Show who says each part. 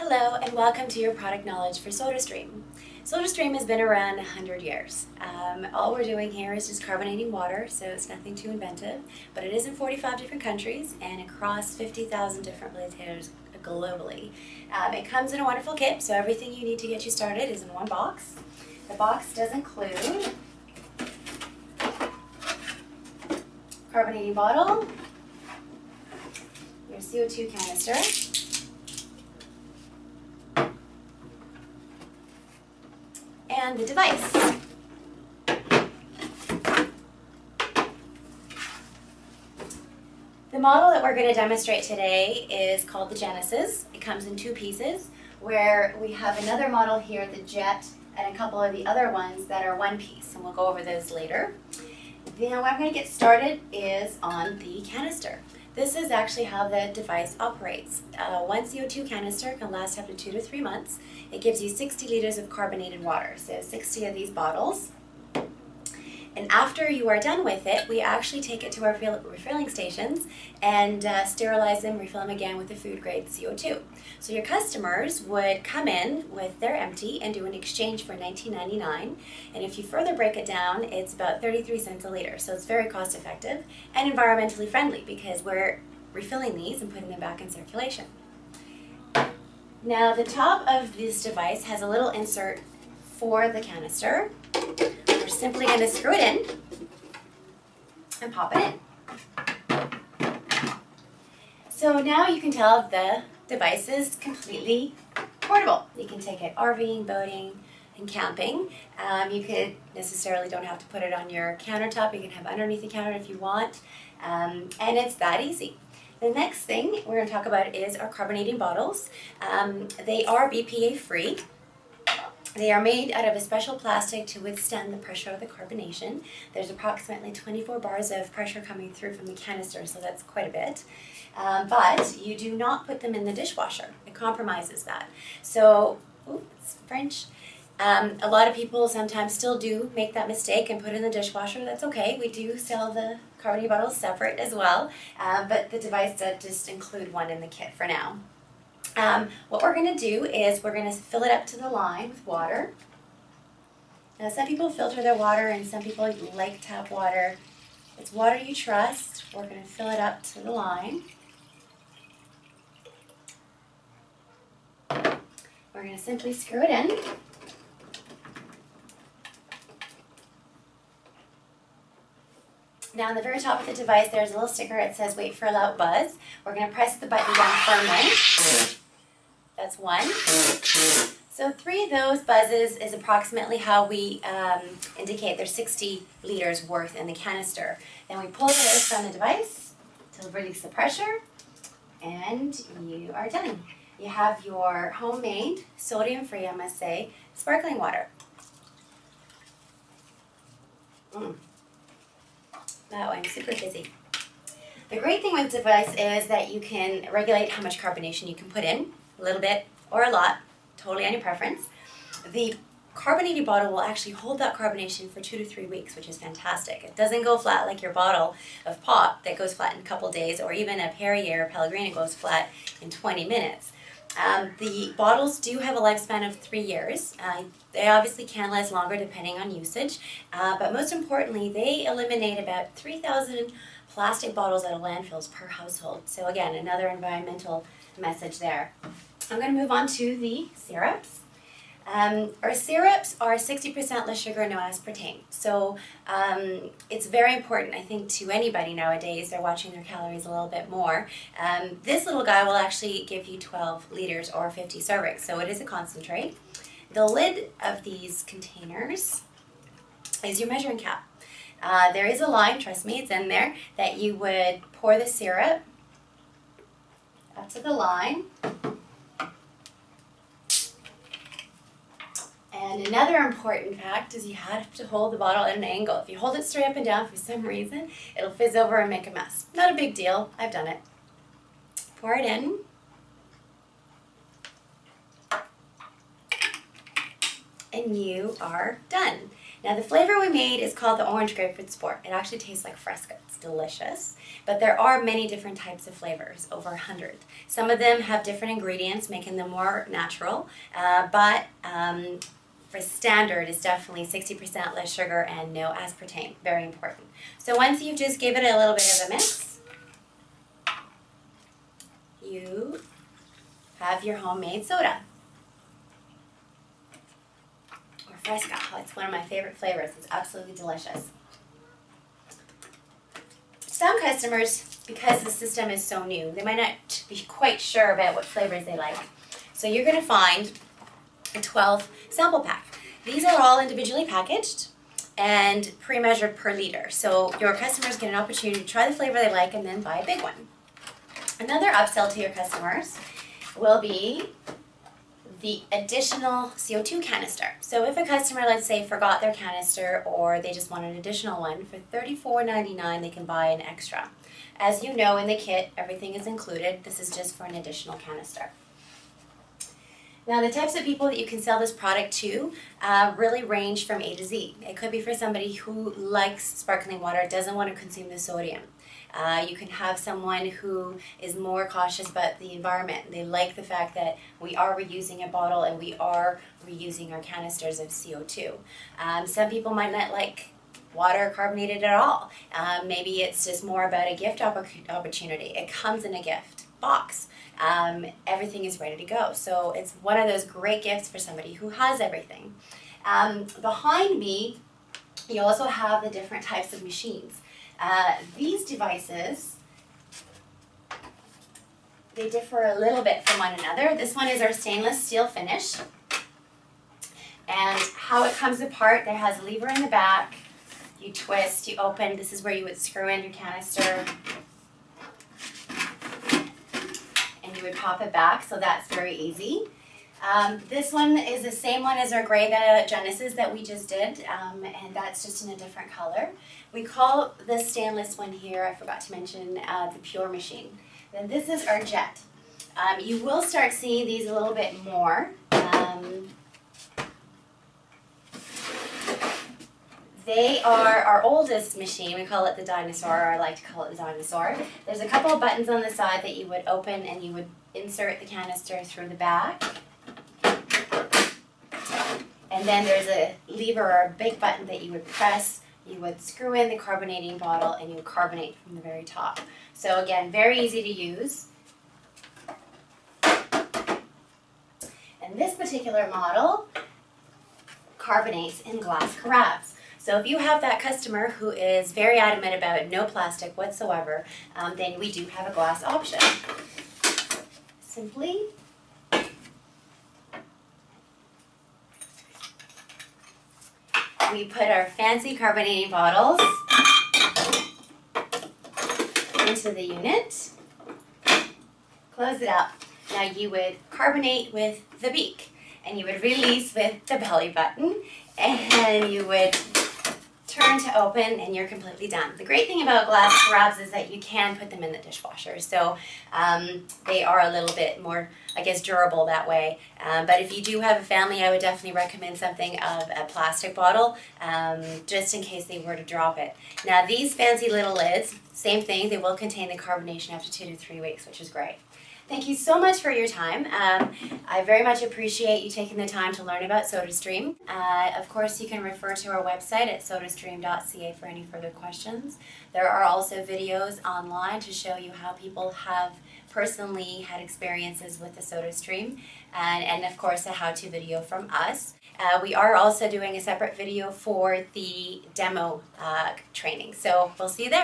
Speaker 1: Hello and welcome to your product knowledge for SodaStream. SodaStream has been around 100 years. All we're doing here is just carbonating water, so it's nothing too inventive, but it is in 45 different countries and across 50,000 different retailers globally. It comes in a wonderful kit, so everything you need to get you started is in one box. The box does include carbonating bottle, your CO2 canister, and the device. The model that we're going to demonstrate today is called the Genesis. It comes in two pieces, where we have another model here, the Jet, and a couple of the other ones that are one piece, and we'll go over those later. Now what I'm going to get started is on the canister. This is actually how the device operates. One CO2 canister can last up to 2 to 3 months. It gives you 60 liters of carbonated water, so 60 of these bottles. And after you are done with it, we actually take it to our refilling stations and sterilize them, refill them again with the food grade CO2. So your customers would come in with their empty and do an exchange for $19.99. And if you further break it down, it's about 33 cents a liter. So it's very cost effective and environmentally friendly because we're refilling these and putting them back in circulation. Now the top of this device has a little insert for the canister. We're simply going to screw it in and pop it in. So now you can tell the device is completely portable. You can take it RVing, boating, and camping. You could necessarily don't have to put it on your countertop. You can have it underneath the counter if you want, and it's that easy. The next thing we're going to talk about is our carbonating bottles. They are BPA free. They are made out of a special plastic to withstand the pressure of the carbonation. There's approximately 24 bars of pressure coming through from the canister, so that's quite a bit. But you do not put them in the dishwasher. It compromises that. So, it's French. A lot of people sometimes still do make that mistake and put it in the dishwasher. That's okay. We do sell the carbonated bottles separate as well, but the device does just include one in the kit for now. What we're going to do is we're going to fill it up to the line with water. Now some people filter their water and some people like tap water. It's water you trust. We're going to fill it up to the line. We're going to simply screw it in. Now on the very top of the device there's a little sticker that says wait for a loud buzz. We're going to press the button down firmly. That's one. So 3 of those buzzes is approximately how we indicate there's 60 liters worth in the canister. Then we pull it away from the device to release the pressure, and you are done. You have your homemade, sodium-free, I must say, sparkling water. That one's super fizzy. The great thing with the device is that you can regulate how much carbonation you can put in, a little bit or a lot, totally on your preference. The carbonated bottle will actually hold that carbonation for 2 to 3 weeks, which is fantastic. It doesn't go flat like your bottle of pop that goes flat in a couple days, or even a Perrier or Pellegrino goes flat in 20 minutes. The bottles do have a lifespan of 3 years. They obviously can last longer depending on usage, but most importantly, they eliminate about 3,000 plastic bottles out of landfills per household. So again, another environmental message there. I'm going to move on to the syrups. Our syrups are 60% less sugar, no aspartame. So it's very important, I think, to anybody nowadays. They're watching their calories a little bit more. This little guy will actually give you 12 liters or 50 servings, so it is a concentrate. The lid of these containers is your measuring cap. There is a line, trust me, it's in there, that you would pour the syrup up to the line. And another important fact is you have to hold the bottle at an angle. If you hold it straight up and down for some reason, it'll fizz over and make a mess. Not a big deal. I've done it. Pour it in. And you are done. Now the flavor we made is called the Orange Grapefruit Sport. It actually tastes like Fresca. It's delicious. But there are many different types of flavors, over 100. Some of them have different ingredients, making them more natural. For standard, it's definitely 60% less sugar and no aspartame. Very important. So once you've just given it a little bit of a mix, you have your homemade soda. Or Fresca. It's one of my favorite flavors. It's absolutely delicious. Some customers, because the system is so new, they might not be quite sure about what flavors they like. So you're going to find a 12 sample pack. These are all individually packaged and pre-measured per liter. So your customers get an opportunity to try the flavor they like and then buy a big one. Another upsell to your customers will be the additional CO2 canister. So if a customer, let's say, forgot their canister or they just want an additional one, for $34.99 they can buy an extra. As you know, in the kit, everything is included. This is just for an additional canister. Now the types of people that you can sell this product to really range from A to Z. It could be for somebody who likes sparkling water, doesn't want to consume the sodium. You can have someone who is more cautious about the environment. They like the fact that we are reusing a bottle and we are reusing our canisters of CO2. Some people might not like water carbonated at all. Maybe it's just more about a gift opportunity. It comes in a gift box. Everything is ready to go. So it's one of those great gifts for somebody who has everything. Behind me, you also have the different types of machines. These devices, they differ a little bit from one another. This one is our stainless steel finish. And how it comes apart, there has a lever in the back. You twist, you open. This is where you would screw in your canister. And you would pop it back, so that's very easy. This one is the same one as our gray Genesis that we just did, and that's just in a different color. We call this stainless one here, I forgot to mention, the Pure machine. Then this is our Jet. You will start seeing these a little bit more. They are our oldest machine. We call it the Dinosaur, or I like to call it the Dinosaur. There's a couple of buttons on the side that you would open and you would insert the canister through the back. And then there's a lever or a big button that you would press. You would screw in the carbonating bottle and you would carbonate from the very top. So again, very easy to use. And this particular model carbonates in glass carafes. So if you have that customer who is very adamant about no plastic whatsoever, then we do have a glass option. Simply we put our fancy carbonating bottles into the unit, close it up. Now you would carbonate with the beak, and you would release with the belly button, and you would turn to open, and you're completely done. The great thing about glass carafes is that you can put them in the dishwasher, so they are a little bit more, I guess, durable that way. But if you do have a family, I would definitely recommend something of a plastic bottle, just in case they were to drop it. Now these fancy little lids, same thing, they will contain the carbonation after 2 to 3 weeks, which is great. Thank you so much for your time. I very much appreciate you taking the time to learn about SodaStream. Of course, you can refer to our website at sodastream.ca for any further questions. There are also videos online to show you how people have personally had experiences with the SodaStream, and of course a how-to video from us. We are also doing a separate video for the demo training, so we'll see you there.